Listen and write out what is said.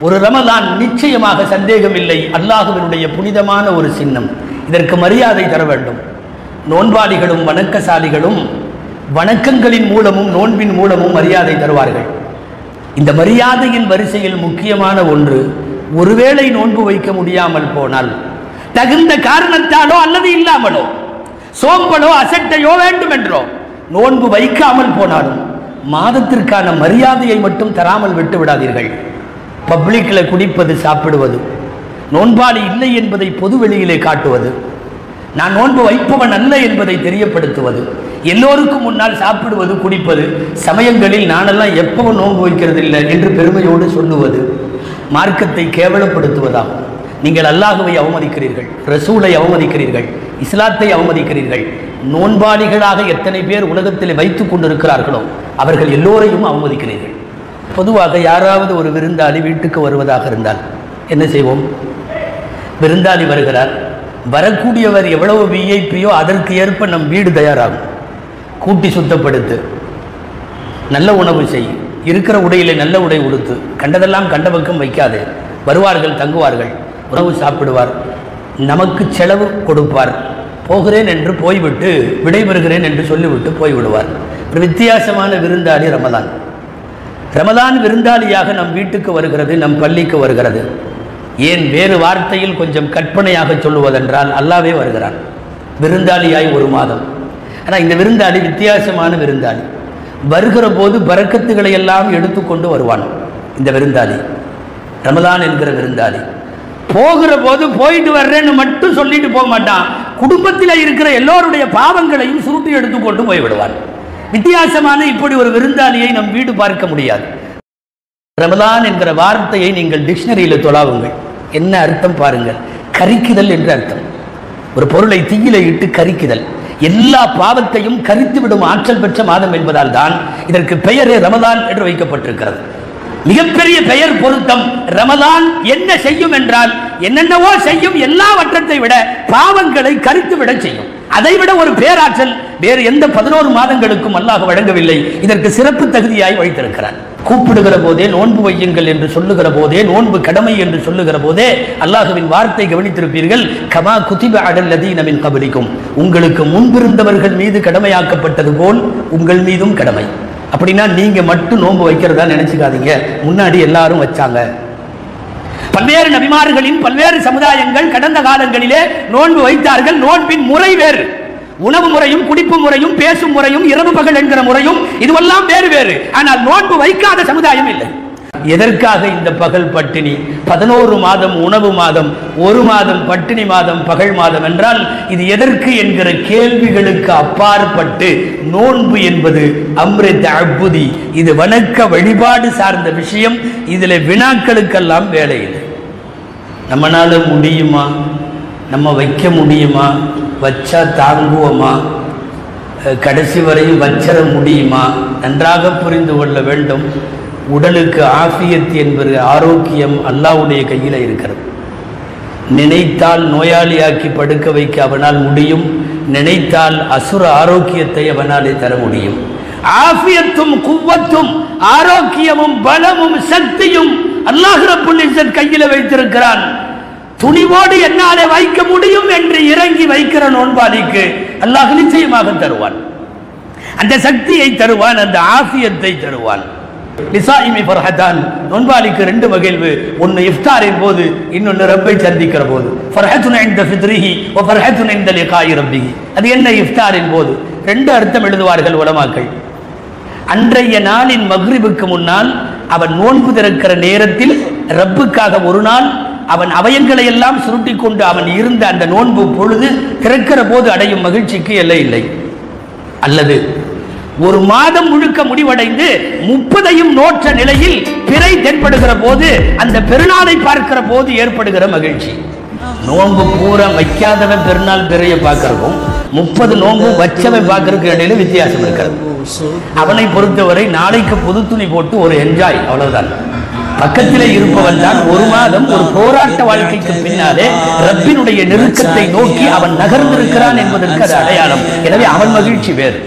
ஒரு ரமலான் நிச்சயமாக சந்தேகமில்லை அல்லாஹ்வினுடைய புனிதமான ஒரு சின்னம். இதற்கு மரியாதை தர வேண்டும். நோன்பாளிகளும் வணக்கசாலிகளும் வணக்கங்களின் மூலமும் நோன்பின் மூலமும் மரியாதை தருவார்கள். இந்த மரியாதையின் வரிசையில் முக்கியமான ஒன்று, ஒருவேளை நோன்பு வைக்க முடியாமல் போனால், தகுந்த காரணத்தாலோ அல்லது இல்லாமலோ, சோம்பலோ அசட்டையோ வேண்டுமென்றோ நோன்பு வைக்காமல் போனாலும் மாதத்திற்கான மரியாதையை மட்டும் தராமல் விட்டு விடாதீர்கள். பப்ளிக்கில் குடிப்பது, சாப்பிடுவது, நோன்பாளி இல்லை என்பதை பொது வெளியிலே காட்டுவது, நான் நோன்பு வைப்பவன் அல்ல என்பதை தெரியப்படுத்துவது, எல்லோருக்கும் முன்னால் சாப்பிடுவது, குடிப்பது, சமயங்களில் நானெல்லாம் எப்பவும் நோன்பு வைக்கிறது இல்லை என்று பெருமையோடு சொல்லுவது மார்க்கத்தை கேவலப்படுத்துவதாகும். நீங்கள் அல்லாஹ்வை அவமதிக்கிறீர்கள், ரசூலை அவமதிக்கிறீர்கள், இஸ்லாத்தை அவமதிக்கிறீர்கள். நோன்பாளிகளாக எத்தனை பேர் உலகத்தில் வைத்துக் கொண்டிருக்கிறார்களோ அவர்கள் எல்லோரையும் அவமதிக்கிறீர்கள். பொதுவாக யாராவது ஒரு விருந்தாளி வீட்டுக்கு வருவதாக இருந்தால் என்ன செய்வோம்? விருந்தாளி வருகிறார், வரக்கூடியவர் எவ்வளவு விஐபியோ அதற்கு ஏற்ப நம் வீடு தயாராகும். கூட்டி சுத்தப்படுத்து, நல்ல உணவு செய், இருக்கிற உடையிலே நல்ல உடை உடுத்து, கண்டதெல்லாம் கண்ட பக்கம் வைக்காது. வருவார்கள், தங்குவார்கள், உணவு சாப்பிடுவார், நமக்கு செலவு கொடுப்பார். போகிறேன் என்று போய்விட்டு விடைபெறுகிறேன் என்று சொல்லிவிட்டு போய்விடுவார். ஒரு வித்தியாசமான விருந்தாளி ரமலான். ரமலான் விருந்தாளியாக நம் வீட்டுக்கு வருகிறது, நம் பள்ளிக்கு வருகிறது. ஏன் வேறு வார்த்தையில் கொஞ்சம் கற்பனையாக சொல்லுவதென்றால் அல்லாவே வருகிறான் விருந்தாளியாய் ஒரு மாதம். ஆனால் இந்த விருந்தாளி வித்தியாசமான விருந்தாளி. வருகிற போது பரக்கத்துகளை எல்லாம் எடுத்துக்கொண்டு வருவான் இந்த விருந்தாளி, ரமலான் என்கிற விருந்தாளி. போகிற போது போயிட்டு வர்றேன்னு மட்டும் சொல்லிட்டு போக மாட்டான், குடும்பத்தில் இருக்கிற எல்லோருடைய பாவங்களையும் சுருட்டி எடுத்துக்கொண்டு போய்விடுவான். வித்தியாசமான இப்படி ஒரு விருந்தாளியை நம் வீடு பார்க்க முடியாது. ரமலான் என்கிற வார்த்தையை நீங்கள் டிக்ஷனரியில் தொலாவுங்கள். என்ன அர்த்தம் பாருங்கள். கரிக்குதல் என்று அர்த்தம். ஒரு பொருளை தீயில இட்டு கரிக்குதல், எல்லா பாவத்தையும் கரித்து விடும் ஆற்றல் பெற்ற மாதம் என்பதால் தான் இதற்கு பெயரே ரமலான் என்று வைக்கப்பட்டிருக்கிறது. மிகப்பெரிய பெயர் பொருத்தம். ரமலான் என்ன செய்யும் என்றால் என்னென்னவோ செய்யும், எல்லாவற்றத்தை விட பாவங்களை கரித்து விட செய்யும். அதைவிட ஒரு பேராற்றல் வேறு எந்த 11 மாதங்களுக்கும் அல்லாஹ் வழங்கவில்லை. இதற்கு சிறப்பு தகுதியாய் வைத்திருக்கிறான். கூப்பிடுகிற போதே நோன்பு வையுங்கள் என்று சொல்லுகிற போதே, நோன்பு கடமை என்று சொல்லுகிற போதே அல்லாஹ்வின் வார்த்தை கவனித்திருப்பீர்கள். கமா குதிப அலல் லதீன மின் கப்லிக்கும், உங்களுக்கு முன்பிருந்தவர்கள் மீது கடமையாக்கப்பட்டது போல் உங்கள் மீதும் கடமை. அப்படின்னா நீங்க மட்டும் நோன்பு வைக்கிறதா நினைச்சுக்காதீங்க, முன்னாடி எல்லாரும் வச்சாங்க. பல்வேறு நபிமார்களின் பல்வேறு சமுதாயங்கள் கடந்த காலங்களிலே நோன்பு வைத்தார்கள். நோன்பின் முறை வேறு, உணவு முறையும் குடிப்பு முறையும் பேசும் முறையும் இரவு பகல் என்கிற முறையும் இதுவெல்லாம் வேறு வேறு. ஆனால் நோன்பு வைக்காத சமுதாயம் இல்லை. எதற்காக இந்த பகல் பட்டினி? 11 மாதம் உணவு மாதம், 1 மாதம் பட்டினி மாதம், பகல் மாதம் என்றால் இது எதற்கு என்கிற கேள்விகளுக்கு அப்பாற்பட்டு நோன்பு என்பது அம்ரே தஅப்புதி, இது வணக்க வழிபாடு சார்ந்த விஷயம். இதில் வினாக்களுக்கெல்லாம் வேலை இல்லை. நம்மளால முடியுமா? நம்ம வைக்க முடியுமா? வச்சா தாங்குவோமா? கடைசி வரையும் வச்சிட முடியுமா? நன்றாக புரிந்து கொள்ள வேண்டும். உடலுக்கு ஆஃபியத் என்பது ஆரோக்கியம் அல்லாஹ்வுடைய கையில் இருக்கிறது. நினைத்தால் நோயாளியாக்கி படுக்க வைக்க அவனால் முடியும், நினைத்தால் அசுர ஆரோக்கியத்தை அவனாலே தர முடியும். ஆஃபியத்தும் குவத்தும் ஆரோக்கியமும் பலமும் சக்தியும் அல்லாஹ் ரப்புல் இஸ்ஸத் கையில் வைத்திருக்கிறான். துணிவோடு என்னாலே வைக்க முடியும் என்று இறங்கி வைக்கிற நோன்பாளிக்கு அல்லாஹ் நிச்சயமாக தருவான். அந்த சக்தியை தருவான், அந்த ஆஃபியத்தை தருவான். லிசாயிமி ஃபர்ஹதான், நோன்பாளிக்கு 2 மகிழ்வு. ஒன்று இஃப்தாரின் போது, இன்னொன்று ரப்பை சந்திக்கிற போது. ஃபர்ஹத்துன் இன்த ஃபித்ரிஹி வ ஃபர்ஹத்துன் இன்த லிகாயி ரப்பிஹி. அது என்ன? இஃப்தாரின் போது 2 அர்த்தம் எழுதுவார்கள் உலமாக்கள். அன்றைய நாளின் மக்ரிபுக்கு முன்னால் அவன் நோன்பு திறக்கிற நேரத்தில் ரப்புக்காக ஒரு நாள் அவன் அவயங்களை எல்லாம் சுருட்டி கொண்டு அவன் இருந்த அந்த நோன்பு பொழுது திறக்கிற போது அடையும் மகிழ்ச்சிக்கு எல்லை இல்லை. அல்லது ஒரு மாதம் முழுக்க முடிவடைந்து 30ஐயும் நோற்ற நிலையில் பிறை தென்படுகிற போது அந்த பெருநாளை பார்க்கிற போது ஏற்படுகிற மகிழ்ச்சி. நோன்பு பூரா வைக்காதவன் பெருநாள் பிறைய பார்க்கிறதும் 30 நோன்பு வச்சவன் பார்க்கறதுக்கு இடையில வித்தியாசம் இருக்கிறது. அவனை பொறுத்தவரை நாளைக்கு புது துணி போட்டு ஒரு என்ஜாய், அவ்வளவுதான். பக்கத்திலே இருப்பவன் தான் 1 மாதம் ஒரு போராட்ட வாழ்க்கைக்கு பின்னாலே ரப்பினுடைய நெருக்கத்தை நோக்கி அவன் நகர்ந்திருக்கிறான் என்பதற்கு அது அடையாளம். எனவே அவன் மகிழ்ச்சி வேறு.